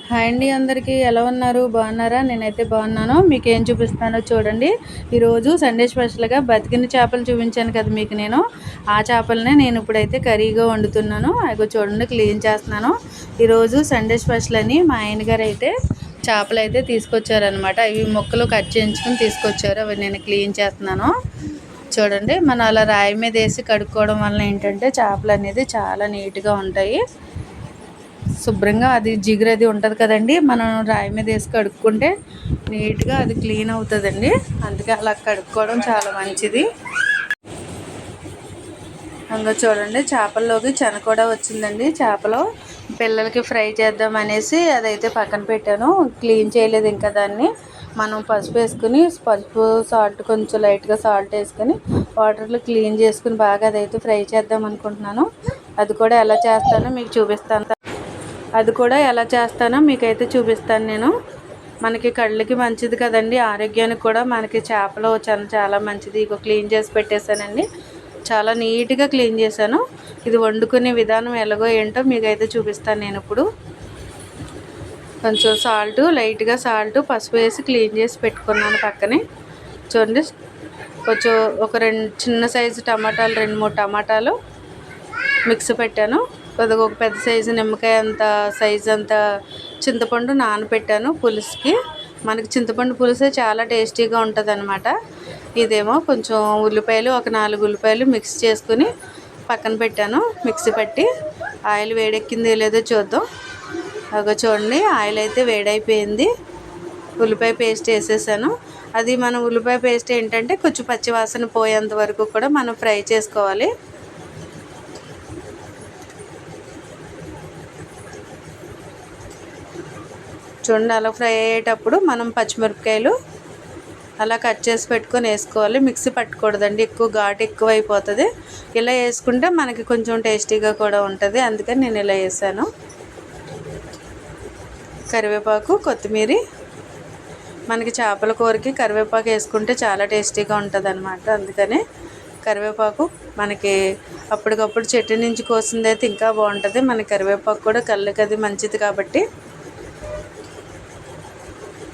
Hi అండి, అందరికీ ఎలా ఉన్నారు? బాగున్నారా? నేనైతే బాగున్నాను. మీకు ఏం చూపిస్తానో చూడండి. ఈరోజు సండే స్పెషల్గా బతికిన చేపలు చూపించాను కదా మీకు. నేను ఆ చేపలనే నేను ఇప్పుడైతే కర్రీగా వండుతున్నాను. అవి చూడండి, క్లీన్ చేస్తున్నాను. ఈరోజు సండే స్పెషల్ అని మా ఆయన గారు అయితే చేపలు అయితే తీసుకొచ్చారనమాట. ఇవి ముక్కలు కట్ చేయించుకుని తీసుకొచ్చారు. అవి నేను క్లీన్ చేస్తున్నాను. చూడండి, మనం అలా రాయి మీద వేసి కడుక్కోవడం వల్ల ఏంటంటే చేపలు అనేది చాలా నీట్గా ఉంటాయి. శుభ్రంగా అది జిగురు అది ఉంటుంది కదండి, మనం రాయి మీద వేసి కడుక్కుంటే నీట్గా అది క్లీన్ అవుతుందండి. అందుకే అలా కడుక్కోవడం చాలా మంచిది. అందులో చూడండి, చేపల్లోకి చెన కూడా వచ్చిందండి. చేపలు పిల్లలకి ఫ్రై చేద్దాం అనేసి అదైతే పక్కన పెట్టాను. క్లీన్ చేయలేదు ఇంకా దాన్ని. మనం పసుపు వేసుకుని, పసుపు సాల్ట్ కొంచెం లైట్గా సాల్ట్ వేసుకొని వాటర్లో క్లీన్ చేసుకుని బాగా అదైతే ఫ్రై చేద్దాం అనుకుంటున్నాను. అది కూడా ఎలా చేస్తానో మీకైతే చూపిస్తాను నేను. మనకి కళ్ళకి మంచిది కదండి, ఆరోగ్యానికి కూడా మనకి చేపలు చాలా మంచిది. ఇక క్లీన్ చేసి పెట్టేశానండి. చాలా నీట్గా క్లీన్ చేశాను. ఇది వండుకునే విధానం ఎలాగో ఏంటో మీకైతే చూపిస్తాను నేను ఇప్పుడు. కొంచెం లైట్గా సాల్ట్ పసుపు వేసి క్లీన్ చేసి పెట్టుకున్నాను పక్కనే. చూడండి, కొంచెం ఒక చిన్న సైజు టమాటాలు, 2-3 టమాటాలు మిక్స్ పెట్టాను. కొద్దిగా ఒక పెద్ద సైజు నిమ్మకాయ అంత సైజు అంత చింతపండు నానబెట్టాను పులుసుకి. మనకి చింతపండు పులుసే చాలా టేస్టీగా ఉంటుంది అనమాట. ఇదేమో కొంచెం ఉల్లిపాయలు, ఒక 4 ఉల్లిపాయలు మిక్స్ చేసుకుని పక్కన పెట్టాను. మిక్సీ పట్టి ఆయిల్ వేడెక్కిందో లేదో చూద్దాం. చూడండి, ఆయిల్ అయితే వేడైపోయింది. ఉల్లిపాయ పేస్ట్ వేసేసాను. అది మనం ఉల్లిపాయ పేస్ట్ ఏంటంటే కొంచెం పచ్చివాసన పోయేంత వరకు కూడా మనం ఫ్రై చేసుకోవాలి. చూడండి, అలా ఫ్రై అయ్యేటప్పుడు మనం పచ్చిమిరపకాయలు అలా కట్ చేసి పెట్టుకొని వేసుకోవాలి. మిక్సీ పట్టకూడదండి, ఘాటు ఎక్కువ అయిపోతుంది. ఇలా వేసుకుంటే మనకి కొంచెం టేస్టీగా కూడా ఉంటుంది. అందుకని నేను ఇలా వేసాను. కరివేపాకు, కొత్తిమీర, మనకి చేపల కూరకి కరివేపాకు వేసుకుంటే చాలా టేస్టీగా ఉంటుంది అనమాట. అందుకనే కరివేపాకు మనకి అప్పటికప్పుడు చెట్టు నుంచి కోసింది అయితే ఇంకా బాగుంటుంది. మన కరివేపాకు కూడా కళ్ళకి అది మంచిది కాబట్టి.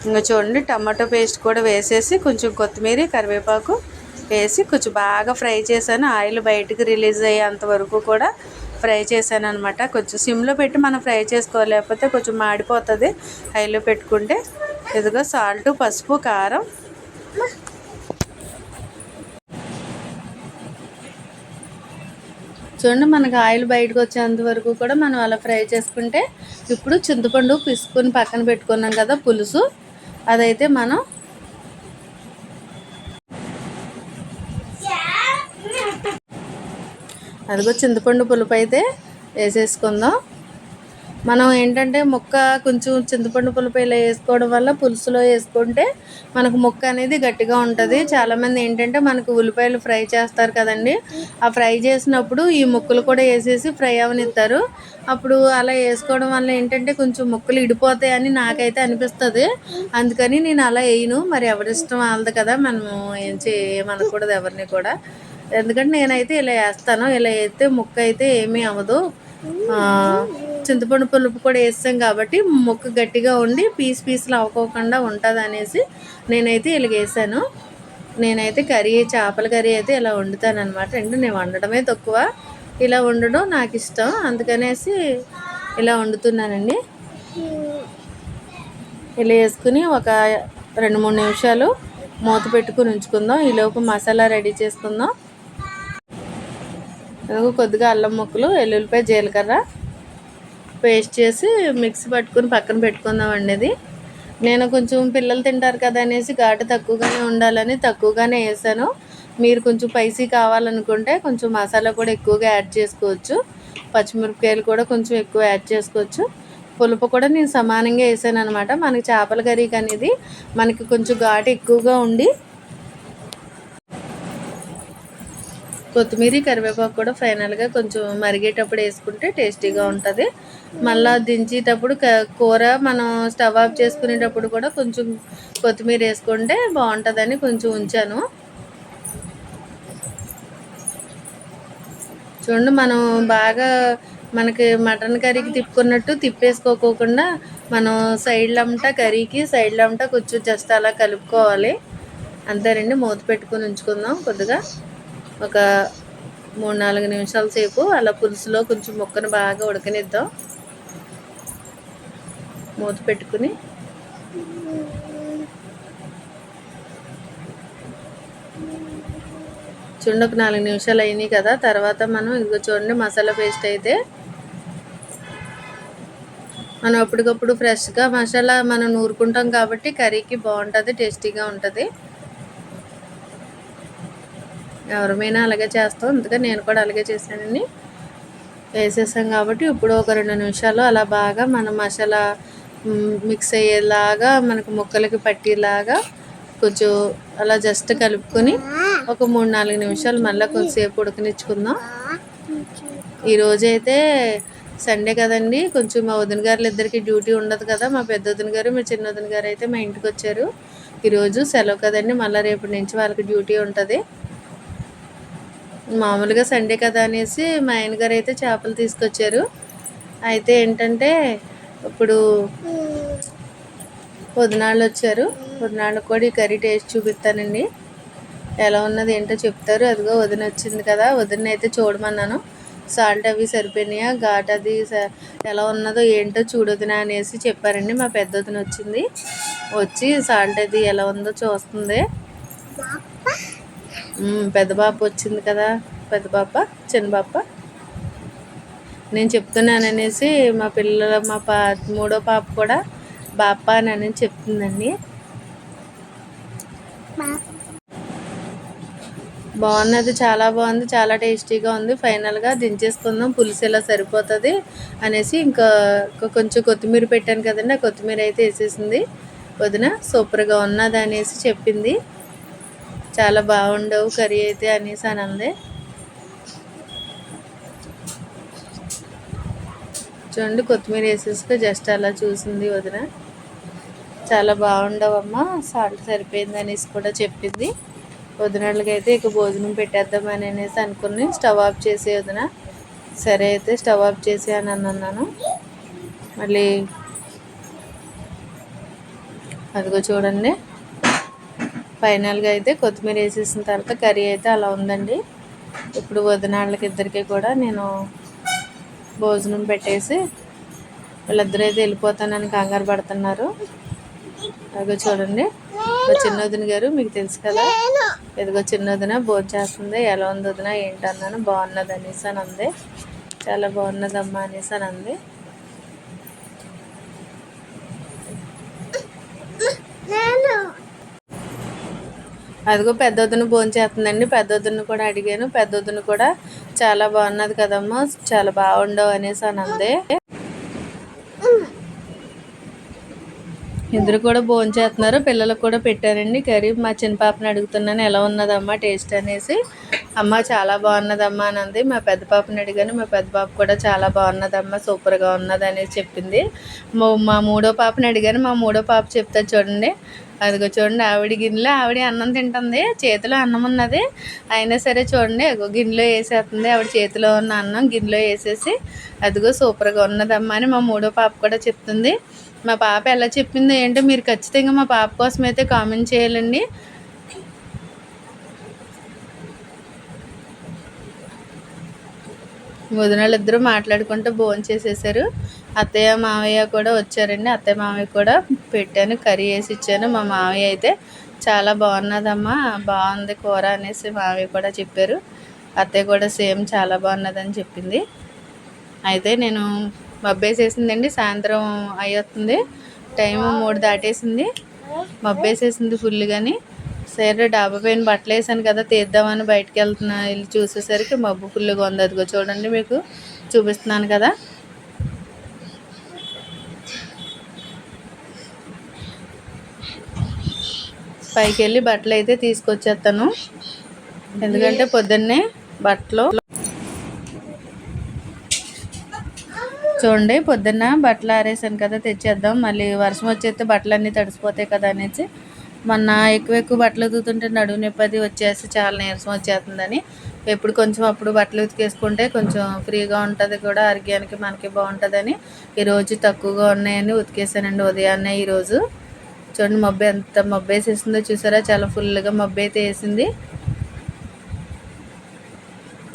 ఇంకా చూడండి, టమాటో పేస్ట్ కూడా వేసేసి కొంచెం కొత్తిమీర, కరివేపాకు వేసి కొంచెం బాగా ఫ్రై చేశాను. ఆయిల్ బయటకు రిలీజ్ అయ్యేంత వరకు కూడా ఫ్రై చేశాను అనమాట. కొంచెం సిమ్లో పెట్టి మనం ఫ్రై చేసుకోవాలి, లేకపోతే కొంచెం మాడిపోతుంది హైలో పెట్టుకుంటే. ఇదిగో సాల్ట్, పసుపు, కారం, చూడండి, మనకు ఆయిల్ బయటకు వచ్చేంత వరకు కూడా మనం అలా ఫ్రై చేసుకుంటే. ఇప్పుడు చింతపండు పిసుకుని పక్కన పెట్టుకున్నాం కదా పులుసు, అదైతే మనం చింతపండు పులుపు అయితే వేసేసుకుందాం. మనం ఏంటంటే ముక్క కొంచెం చింతపండు పులుపు ఇలా వేసుకోవడం వల్ల పులుసులో వేసుకుంటే మనకు ముక్క అనేది గట్టిగా ఉంటుంది. చాలామంది ఏంటంటే మనకు ఉల్లిపాయలు ఫ్రై చేస్తారు కదండి, ఆ ఫ్రై చేసినప్పుడు ఈ ముక్కలు కూడా వేసేసి ఫ్రై అవనిస్తారు. అప్పుడు అలా వేసుకోవడం వల్ల ఏంటంటే కొంచెం ముక్కలు ఇడిపోతాయని నాకైతే అనిపిస్తుంది. అందుకని నేను అలా వేయను. మరి ఎవరిష్టం వాళ్ళది కదా, మనము ఏమనకూడదు ఎవరిని కూడా. ఎందుకంటే నేనైతే ఇలా వేస్తాను. ఇలా వేస్తే ముక్క అయితే ఏమీ అవ్వదు. చింతపండు పులుపు కూడా వేస్తాం కాబట్టి ముక్క గట్టిగా ఉండి పీసులు అవ్వకోకుండా ఉంటుంది అనేసి నేనైతే ఇలా వేసాను. నేనైతే చేపల కర్రీ అయితే ఇలా వండుతాను అనమాట. అంటే నేను వండడమే తక్కువ, ఇలా వండడం నాకు ఇష్టం. అందుకనేసి ఇలా వండుతున్నానండి. ఇలా వేసుకుని ఒక 2-3 నిమిషాలు మూత పెట్టుకుని ఉంచుకుందాం. ఈలోపు మసాలా రెడీ చేసుకుందాం. కొద్దిగా అల్లం ముక్కలు, ఎల్లుల్లిపాయ, జీలకర్ర పేస్ట్ చేసి మిక్సీ పట్టుకుని పక్కన పెట్టుకుందామండి. ఇది నేను కొంచెం పిల్లలు తింటారు కదా అనేసి ఘాటు తక్కువగానే ఉండాలని తక్కువగానే వేసాను. మీరు కొంచెం స్పైసీ కావాలనుకుంటే కొంచెం మసాలా కూడా ఎక్కువగా యాడ్ చేసుకోవచ్చు. పచ్చిమిరపకాయలు కూడా కొంచెం ఎక్కువ యాడ్ చేసుకోవచ్చు. పులుపు కూడా నేను సమానంగా వేసాను అనమాట. మనకి చేపల కర్రీకి అనేది మనకి కొంచెం ఘాటు ఎక్కువగా ఉండి, కొత్తిమీర, కరివేపాకు కూడా ఫైనల్గా కొంచెం మరిగేటప్పుడు వేసుకుంటే టేస్టీగా ఉంటుంది. మళ్ళీ దించేటప్పుడు కూర మనం స్టవ్ ఆఫ్ చేసుకునేటప్పుడు కూడా కొంచెం కొత్తిమీర వేసుకుంటే బాగుంటుందని కొంచెం ఉంచాను. చూడండి, మనం బాగా మనకి మటన్ కర్రీకి తిప్పుకున్నట్టు తిప్పేసుకోకుండా మనం సైడ్లంతా కర్రీకి సైడ్లంతా కొంచెం జస్ట్ అలా కలుపుకోవాలి. అంతేనండి. మూత పెట్టుకుని ఉంచుకుందాం కొద్దిగా ఒక 3-4 నిమిషాల సేపు అలా పులుసులో కొంచెం ముక్కను బాగా ఉడకనిద్దాం. మూత పెట్టుకుని చూడండి, ఒక 4 నిమిషాలు అయినాయి కదా. తర్వాత మనం ఇదిగో చూడండి, మసాలా పేస్ట్ అయితే మనం అప్పటికప్పుడు ఫ్రెష్గా మసాలా మనం నూరుకుంటాం కాబట్టి కర్రీకి బాగుంటుంది, టేస్టీగా ఉంటుంది. ఎవరమైనా అలాగే చేస్తాం, అందుకని నేను కూడా అలాగే చేశానండి. వేసేసాం కాబట్టి ఇప్పుడు ఒక 2 నిమిషాలు అలా బాగా మనం మసాలా మిక్స్ అయ్యేలాగా మనకు ముక్కలకి పట్టేలాగా కొంచెం అలా జస్ట్ కలుపుకొని ఒక 3-4 నిమిషాలు మళ్ళీ కొంచెంసేపు ఉడకనిచ్చుకుందాం. ఈరోజైతే సండే కదండి, కొంచెం మా వదిన గారులు ఇద్దరికి డ్యూటీ ఉండదు కదా. మా పెద్ద వదిన గారు మా చిన్న వదిన గారు అయితే మా ఇంటికి వచ్చారు. ఈరోజు సెలవు కదండి, మళ్ళీ రేపటి నుంచి వాళ్ళకి డ్యూటీ ఉంటుంది. మామూలుగా సండే కదా అనేసి మా ఆయన గారు అయితే చేపలు తీసుకొచ్చారు. అయితే ఏంటంటే ఇప్పుడు వదినాళ్ళు వచ్చారు. వదినాళ్ళకి కూడా ఈ కర్రీ టేస్ట్ చూపిస్తానండి, ఎలా ఉన్నది ఏంటో చెప్తారు. అదిగో వదిన వచ్చింది కదా, వదిన అయితే చూడమన్నాను. సాల్ట్ అవి సరిపోయినాయా, ఘాట్ అది ఎలా ఉన్నదో ఏంటో చూడొదినా అనేసి చెప్పారండి. మా పెద్ద వదిన వచ్చింది, వచ్చి సాల్ట్ అది ఎలా ఉందో చూస్తుంది. పెద్ద పాప వచ్చింది కదా, పెద్ద పాప చిన్న పాప నేను చెప్తున్నాను అనేసి మా పిల్లల మూడో పాప కూడా బాప అని చెప్తుందండి. బాగున్నది, చాలా బాగుంది, చాలా టేస్టీగా ఉంది. ఫైనల్గా దించేసుకుందాం, పులుసు ఇలా సరిపోతుంది అనేసి ఇంకా కొంచెం కొత్తిమీర పెట్టాను కదండి, ఆ కొత్తిమీర అయితే వేసేసింది వదిన. సూపర్గా ఉన్నది అనేసి చెప్పింది. చాలా బాగుండవు కర్రీ అయితే అనేసి అని అంది. చూడండి, కొత్తిమీర వేసేసుకు జస్ట్ అలా చూసింది వదిన. చాలా బాగుండవమ్మా, సాల్ట్ సరిపోయింది అనేసి కూడా చెప్పింది. వదినళ్ళకి అయితే ఇక భోజనం పెట్టేద్దామని అనేసి అనుకుని స్టవ్ ఆఫ్ చేసే వదిన. సరే అయితే స్టవ్ ఆఫ్ చేసి అని అన్నాను. మళ్ళీ అదిగో చూడండి, ఫైనల్గా అయితే కొత్తిమీర వేసేసిన తర్వాత కర్రీ అయితే అలా ఉందండి. ఇప్పుడు వదినాళ్ళకి ఇద్దరికి కూడా నేను భోజనం పెట్టేసి వీళ్ళిద్దరూ అయితే వెళ్ళిపోతానని కంగారు పడుతున్నారు. అదిగో చూడండి, మా చిన్న వదిన గారు మీకు తెలుసు కదా, ఎదుగో చిన్న వదిన భోజనం చేస్తుంది. ఎలా ఉంది వదిన ఏంటన్నాను, బాగున్నది అనేసి అని అంది. చాలా బాగున్నదమ్మా అనేసి అని అంది. అదిగో పెద్దొద్దును భోజనం చేస్తుందండి. పెద్దొద్దును కూడా అడిగాను, పెద్దొద్దును కూడా చాలా బాగున్నది కదమ్మా, చాలా బాగుండవు అనేసి అని అంది. ఇద్దరు కూడా భోజనం చేస్తున్నారు. పిల్లలకు కూడా పెట్టారండి కర్రీ. మా చిన్న పాపని అడుగుతున్నాను, ఎలా ఉన్నదమ్మా టేస్ట్ అనేసి. అమ్మ చాలా బాగున్నదమ్మా అని అంది. మా పెద్ద పాపని అడిగాను, మా పెద్ద పాప కూడా చాలా బాగున్నదమ్మా, సూపర్గా ఉన్నది అనేసి చెప్పింది. మా మూడో పాపని అడిగాను, మా మూడో పాప చెప్తా చూడండి. అదిగో చూడండి, ఆవిడ గిన్నెలో ఆవిడ అన్నం తింటుంది, చేతిలో అన్నం ఉన్నది. అయినా సరే చూడండి, గిన్నెలో వేసేస్తుంది. ఆవిడ చేతిలో ఉన్న అన్నం గిన్నెలో వేసేసి అదిగో సూపర్గా ఉన్నదమ్మా అని మా మూడో పాప కూడా చెప్తుంది. మా పాప ఎలా చెప్పిందో ఏంటో మీరు ఖచ్చితంగా మా పాప కోసం అయితే కామెంట్ చేయాలండి. వదినలు ఇద్దరు మాట్లాడుకుంటూ భోజనం చేసేసారు. అత్తయ్య మావయ్య కూడా వచ్చారండి. అత్తయ్య మావయ్య కూడా పెట్టాను, కర్రీ వేసి ఇచ్చాను. మా మావయ్య అయితే చాలా బాగున్నదమ్మా, బాగుంది కూర అనేసి మావయ్య కూడా చెప్పారు. అత్తయ్య కూడా సేమ్ చాలా బాగున్నదని చెప్పింది. అయితే నేను మబ్బేసేసిందండి, సాయంత్రం అయ్యేస్తుంది, టైం 3 దాటేసింది, మబ్బేసేసింది ఫుల్. కానీ సరే డాబా పైన బట్టలు వేసాను కదా తీద్దామని బయటకు వెళ్తున్నా, వెళ్ళి చూసేసరికి మబ్బు ఫుల్గా ఉంది. అదిగో చూడండి, మీకు చూపిస్తున్నాను కదా. పైకి వెళ్ళి బట్టలు అయితే తీసుకొచ్చేస్తాను, ఎందుకంటే పొద్దున్నే బట్టలు చూడండి, పొద్దున్న బట్టలు ఆరేసాను కదా, తెచ్చేద్దాం, మళ్ళీ వర్షం వచ్చేస్తే బట్టలు అన్నీ తడిసిపోతాయి కదా అనేసి మొన్న ఎక్కువ బట్టలు ఉతుకుతుంటే నడుము నొప్పి అది వచ్చేసి చాలా నీరసం వచ్చేస్తుందని ఎప్పుడు కొంచెం అప్పుడు బట్టలు ఉతికేసుకుంటే కొంచెం ఫ్రీగా ఉంటుంది కూడా, ఆరోగ్యానికి మనకి బాగుంటుందని ఈరోజు తక్కువగా ఉన్నాయని ఉతికేసానండి ఉదయాన్నే. ఈరోజు చూడండి మబ్బు ఎంత మబ్బు వేసేసిందో చూసారా, చాలా ఫుల్గా మబ్బు అయితే వేసింది.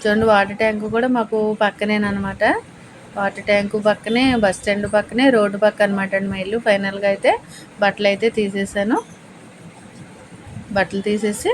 చూడండి వాటర్ ట్యాంకు కూడా మాకు పక్కనేనమాట. వాటర్ ట్యాంకు పక్కనే, బస్ స్టాండ్ పక్కనే, రోడ్డు పక్క అనమాట అండి మా ఇల్లు. ఫైనల్గా అయితే బట్టలు అయితే తీసేసాను. బట్టలు తీసేసి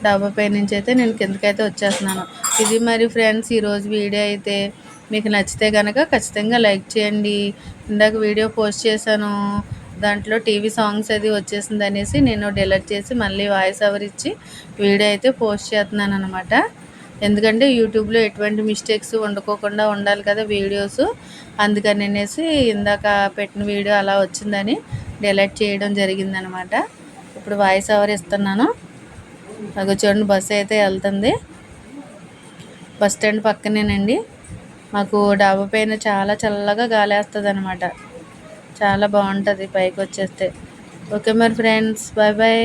డాబా పై నుంచి అయితే నేను కిందకైతే వచ్చేస్తున్నాను. ఇది మరి ఫ్రెండ్స్ ఈరోజు వీడియో అయితే మీకు నచ్చితే కనుక ఖచ్చితంగా లైక్ చేయండి. ఇందాక వీడియో పోస్ట్ చేశాను, దాంట్లో టీవీ సాంగ్స్ అది వచ్చేసింది అనేసి నేను డిలీట్ చేసి మళ్ళీ వాయిస్ ఓవర్ ఇచ్చి వీడియో అయితే పోస్ట్ చేస్తున్నాను అనమాట. ఎందుకంటే యూట్యూబ్లో ఎటువంటి మిస్టేక్స్ ఉండకోకుండా ఉండాలి కదా వీడియోస్, అందుకని అనేసి ఇందాక పెట్టిన వీడియో అలా వచ్చిందని డిలీట్ చేయడం జరిగిందనమాట. ఇప్పుడు వాయిస్ ఓవర్ ఇస్తున్నాను. అది చూడండి బస్సు అయితే వెళ్తుంది, బస్ స్టాండ్ పక్కనేనండి. మాకు డాబా పైన చాలా చల్లగా గాలి వేస్తుంది అనమాట, చాలా బాగుంటుంది పైకి వచ్చేస్తే. ఓకే మరి ఫ్రెండ్స్, బాయ్ బాయ్.